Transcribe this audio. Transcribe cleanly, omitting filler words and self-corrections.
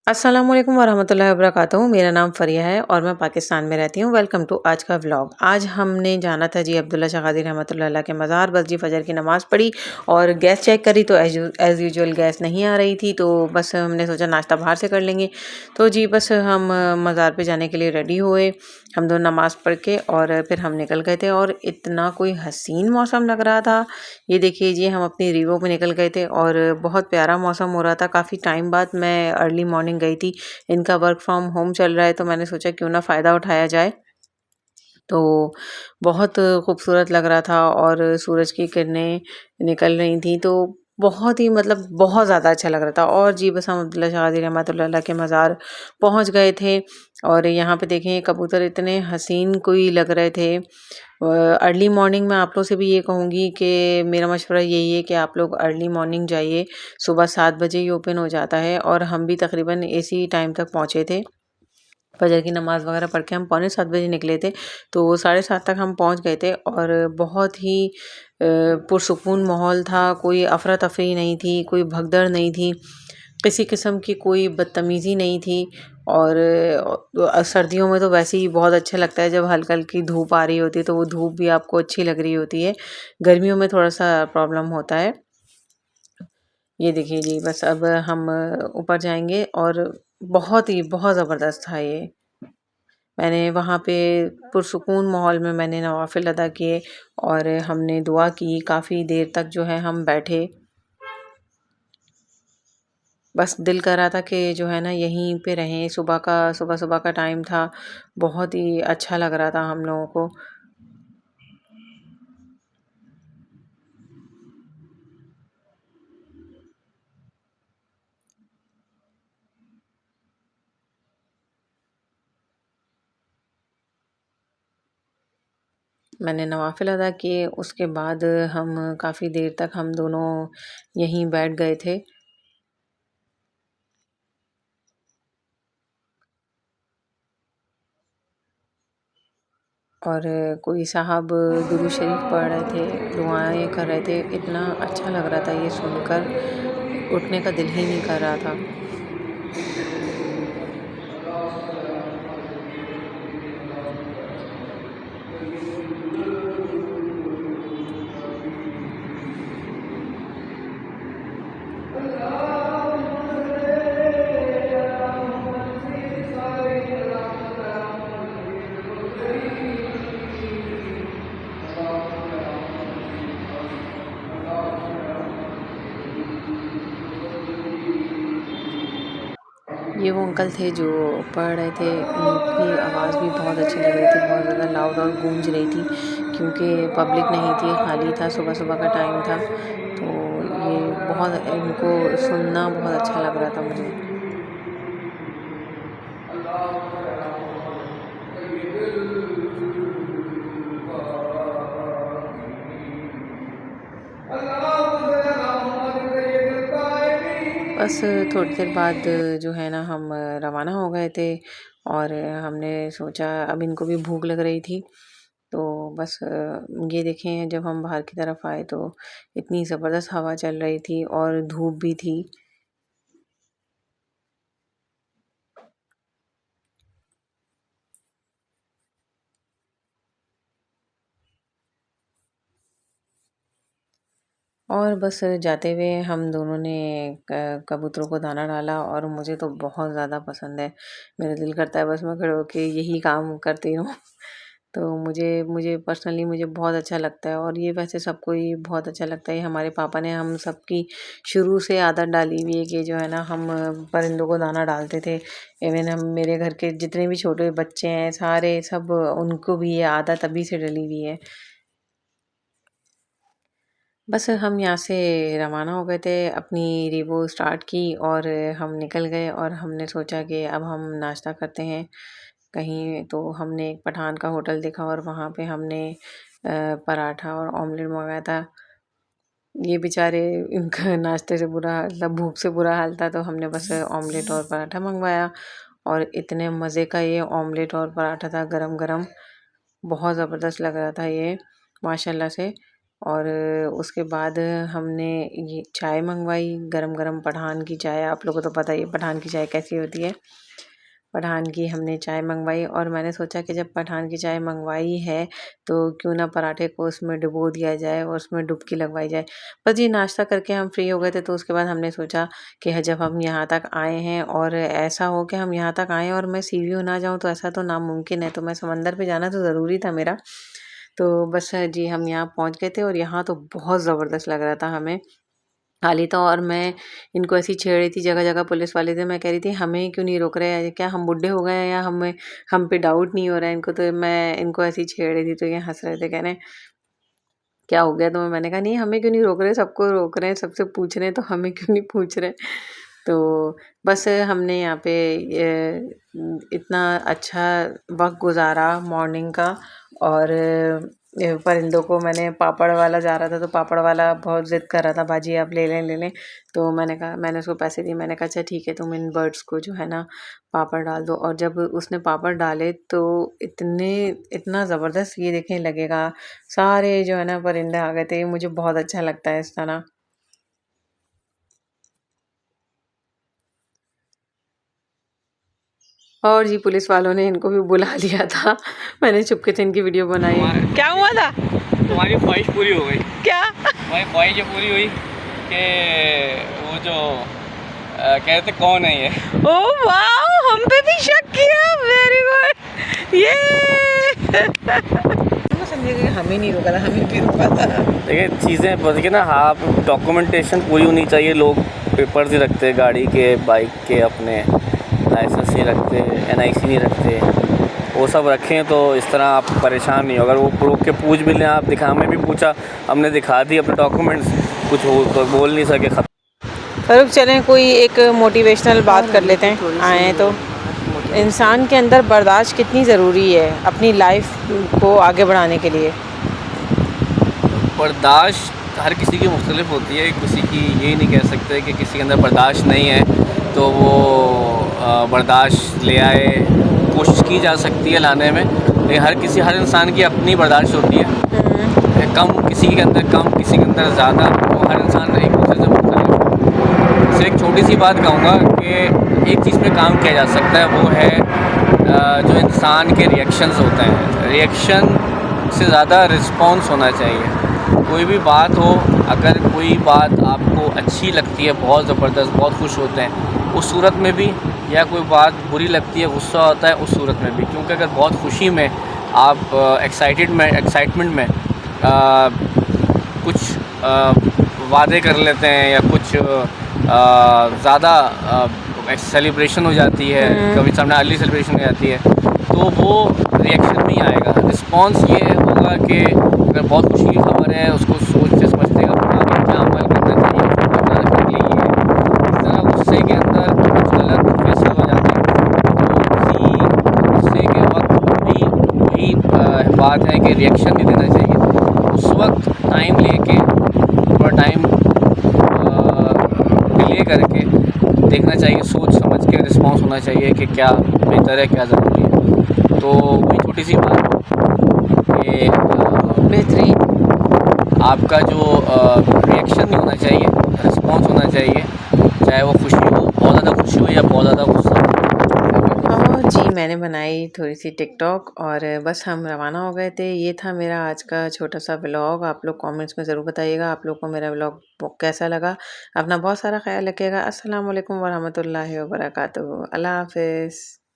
अस्सलाम वालेकुम वरहमतुल्लाहि वबरकातुहू। मेरा नाम फ़रिया है और मैं पाकिस्तान में रहती हूँ। वेलकम टू आज का व्लॉग। आज हमने जाना था जी अब्दुल्ला शाह क़ादी रहमतुल्लाह अलैह के मज़ार। बस जी फ़जर की नमाज़ पढ़ी और गैस चेक करी तो एज़ यूजुअल गैस नहीं आ रही थी, तो बस हमने सोचा नाश्ता बाहर से कर लेंगे। तो जी बस हम मज़ार पे जाने के लिए रेडी हुए। हम दोनों नमाज़ पढ़ के और फिर हम निकल गए थे और इतना कोई हसीन मौसम लग रहा था। ये देखिए जी हम अपनी रीवो पे निकल गए थे और बहुत प्यारा मौसम हो रहा था। काफ़ी टाइम बाद मैं अर्ली मॉर्निंग गई थी। इनका वर्क फ्रॉम होम चल रहा है, तो मैंने सोचा क्यों ना फ़ायदा उठाया जाए। तो बहुत खूबसूरत लग रहा था और सूरज की किरणें निकल रही थी, तो बहुत ही मतलब बहुत ज़्यादा अच्छा लग रहा था। और जी बस हम अब्दुल्ला शाह क़ादी रहमतुल्लाह अलैह के मज़ार पहुँच गए थे और यहाँ पे देखें कबूतर इतने हसीन कोई लग रहे थे। अर्ली मॉर्निंग में आप लोग से भी ये कहूँगी कि मेरा मशवरा यही है कि आप लोग अर्ली मॉर्निंग जाइए। सुबह 7 बजे ही ओपन हो जाता है और हम भी तकरीबन इसी टाइम तक पहुँचे थे। फ़जर की नमाज़ वग़ैरह पढ़ के हम पौने 7 बजे निकले थे, तो साढ़े 7 तक हम पहुँच गए थे और बहुत ही पुरसुकून माहौल था। कोई अफ़रा-तफ़री नहीं थी, कोई भगदड़ नहीं थी, किसी किस्म की कोई बदतमीज़ी नहीं थी। और सर्दियों में तो वैसे ही बहुत अच्छा लगता है जब हल्की-हल्की धूप आ रही होती है, तो वो धूप भी आपको अच्छी लग रही होती है। गर्मियों में थोड़ा-सा प्रॉब्लम होता है। ये देखिए जी बस अब हम ऊपर जाएँगे और बहुत ज़बरदस्त था ये। मैंने वहाँ पे पुरसुकून माहौल में मैंने नवाफ़िल अदा किए और हमने दुआ की। काफ़ी देर तक जो है हम बैठे। बस दिल कर रहा था कि जो है ना यहीं पे रहें। सुबह-सुबह का टाइम था। बहुत ही अच्छा लग रहा था हम लोगों को। मैंने नवाफ़िल अदा किए, उसके बाद हम काफ़ी देर तक हम दोनों यहीं बैठ गए थे। और कोई साहब दुरूद शरीफ पढ़ रहे थे, दुआएँ कर रहे थे। इतना अच्छा लग रहा था ये सुनकर, उठने का दिल ही नहीं कर रहा था। ये वो अंकल थे जो पढ़ रहे थे, इनकी आवाज़ भी बहुत अच्छी लग रही थी, बहुत ज़्यादा लाउड और गूंज रही थी क्योंकि पब्लिक नहीं थी, खाली था, सुबह-सुबह का टाइम था। तो ये बहुत इनको सुनना बहुत अच्छा लग रहा था मुझे। बस थोड़ी देर बाद जो है ना हम रवाना हो गए थे और हमने सोचा अब इनको भी भूख लग रही थी। तो बस ये देखें जब हम बाहर की तरफ आए तो इतनी ज़बरदस्त हवा चल रही थी और धूप भी थी। और बस जाते हुए हम दोनों ने कबूतरों को दाना डाला और मुझे तो बहुत ज़्यादा पसंद है। मेरा दिल करता है बस मैं खड़े होके यही काम करती रहूँ। तो मुझे मुझे पर्सनली मुझे बहुत अच्छा लगता है और ये वैसे सबको ही बहुत अच्छा लगता है। ये हमारे पापा ने हम सबकी शुरू से आदत डाली हुई है कि जो है ना हम परिंदों को दाना डालते थे। इवन हम मेरे घर के जितने भी छोटे बच्चे हैं सारे सब उनको भी ये आदत अभी से डली हुई है। बस हम यहाँ से रवाना हो गए थे, अपनी रिवो स्टार्ट की और हम निकल गए और हमने सोचा कि अब हम नाश्ता करते हैं कहीं। तो हमने एक पठान का होटल देखा और वहाँ पे हमने पराठा और ऑमलेट मंगाया था। ये बेचारे इनका नाश्ते से बुरा हाल था, भूख से बुरा हाल था, तो हमने बस ऑमलेट और पराठा मंगवाया और इतने मज़े का ये ऑमलेट और पराठा था गरम-गरम, बहुत ज़बरदस्त लग रहा था ये माशाल्लाह से। और उसके बाद हमने ये चाय मंगवाई, गरम-गरम पठान की चाय। आप लोगों को तो पता ही है पठान की चाय कैसी होती है। पठान की हमने चाय मंगवाई और मैंने सोचा कि जब पठान की चाय मंगवाई है तो क्यों ना पराठे को उसमें डुबो दिया जाए और उसमें डुबकी लगवाई जाए। बस ये नाश्ता करके हम फ्री हो गए थे, तो उसके बाद हमने सोचा कि जब हम यहाँ तक आए हैं और ऐसा हो कि हम यहाँ तक आए और मैं सी व्यू ना जाऊँ तो ऐसा तो नामुमकिन है, तो मैं समंदर पे जाना तो ज़रूरी था मेरा। तो बस जी हम यहाँ पहुँच गए थे और यहाँ तो बहुत ज़बरदस्त लग रहा था हमें। खाली था और मैं इनको ऐसे ही छेड़ रही थी, जगह-जगह पुलिस वाले थे। मैं कह रही थी हमें क्यों नहीं रोक रहे हैं? क्या हम बुड्ढे हो गए हैं या हमें हम पे डाउट नहीं हो रहा है इनको? तो मैं इनको ऐसे ही छेड़ रही थी, तो ये हँस रहे थे, कह रहे हैं क्या हो गया तुम्हें? मैंने कहा नहीं हमें क्यों नहीं रोक रहे? सबको रोक रहे हैं, सबसे पूछ रहे हैं, तो हमें क्यों नहीं पूछ रहे? तो बस हमने यहाँ पे इतना अच्छा वक़्त गुज़ारा मॉर्निंग का। और परिंदों को मैंने पापड़ वाला जा रहा था, तो पापड़ वाला बहुत ज़िद कर रहा था, बाजी आप ले लें, ले लें। तो मैंने उसको पैसे दिए, मैंने कहा अच्छा ठीक है तुम इन बर्ड्स को जो है ना पापड़ डाल दो। और जब उसने पापड़ डाले तो इतना ज़बरदस्त ये देखने लगेगा, सारे जो है ना परिंदे आ गए थे। मुझे बहुत अच्छा लगता है इस तरह। और जी पुलिस वालों ने इनको भी बुला लिया था। मैंने चुपके से इनकी वीडियो बनाई। क्या हुआ था? तुम्हारी ख्वाहिश पूरी हो गई। क्या? तुम्हारी ख्वाहिश ये पूरी हुई कि वो जो कहते कौन है ये। ओह वाह, हम पे भी शक किया, वेरी गुड। ये हमें नहीं रोका था, हमें भी रोका था। देखिए चीज़ें देखिए ना, हाँ आप डॉक्यूमेंटेशन पूरी होनी चाहिए। लोग पेपर्स ही रखते गाड़ी के, बाइक के, अपने लाइसेंस नहीं रखते, NIC नहीं रखते। वो सब रखें तो इस तरह आप परेशान नहीं हो। अगर वो रोक के पूछ भी लें, आप दिखा, हमें भी पूछा, हमने दिखा दी अपने डॉक्यूमेंट्स, कुछ हो तो बोल नहीं सके। फरूक चलें कोई एक मोटिवेशनल बात कर लेते हैं, आए हैं तो। इंसान के अंदर बर्दाश्त कितनी ज़रूरी है अपनी लाइफ को आगे बढ़ाने के लिए? बर्दाश्त हर किसी की मुख्तलिफ होती है। किसी की ये नहीं कह सकते कि किसी के अंदर बर्दाश्त नहीं है तो वो बर्दाश्त ले आए। कोशिश की जा सकती है लाने में, लेकिन हर इंसान की अपनी बर्दाश्त होती है। कम किसी के अंदर कम, किसी के अंदर ज़्यादा, तो हर इंसान एक दूसरे से मुख्तलिफ है। सिर्फ एक छोटी सी बात कहूँगा कि एक चीज़ पे काम किया जा सकता है, वो है जो इंसान के रिएक्शंस होते हैं। रिएक्शन से ज़्यादा रिस्पॉन्स होना चाहिए। कोई भी बात हो, अगर कोई बात आपको अच्छी लगती है, बहुत ज़बरदस्त, बहुत खुश होते हैं उस सूरत में भी, या कोई बात बुरी लगती है, गुस्सा होता है उस सूरत में भी। क्योंकि अगर बहुत खुशी में आप एक्साइटमेंट में कुछ वादे कर लेते हैं या कुछ ज़्यादा सेलिब्रेशन हो जाती है, कभी सामने अर्ली सेलिब्रेशन हो जाती है, तो वो रिएक्शन में ही आएगा। रिस्पॉन्स ये होगा कि अगर बहुत खुशी की खबर है, उसको सोचते समझते आगे क्या अमल करना चाहिए, उसको बरकरार रखने के लिए ये है। इस तरह गुस्से के अंदर कुछ गलत फैसले हो जाते हैं, तो उसी गुस्से के वक्त भी वही बात है कि रिएक्शन नहीं देना चाहिए। उस वक्त टाइम लेके, थोड़ा टाइम डिले करके देखना चाहिए, सोच समझ के रिस्पॉन्स होना चाहिए कि क्या बेहतर है, क्या ज़रूरी है। तो वही छोटी सी बात कि बेहतरीन। आपका जो रिएक्शन नहीं होना चाहिए, रिस्पॉन्स होना चाहिए, चाहे वो खुशी हो, बहुत ज़्यादा खुशी हो या बहुत ज़्यादा गुस्सा हो। जी मैंने बनाई थोड़ी सी टिकटॉक और बस हम रवाना हो गए थे। ये था मेरा आज का छोटा सा व्लॉग। आप लोग कमेंट्स में ज़रूर बताइएगा आप लोग को मेरा व्लॉग कैसा लगा। अपना बहुत सारा ख्याल रखिएगा। अस्सलाम वालेकुम वरहमतुल्लाहि वबरकातुहू। अल्लाह हाफ़िज़।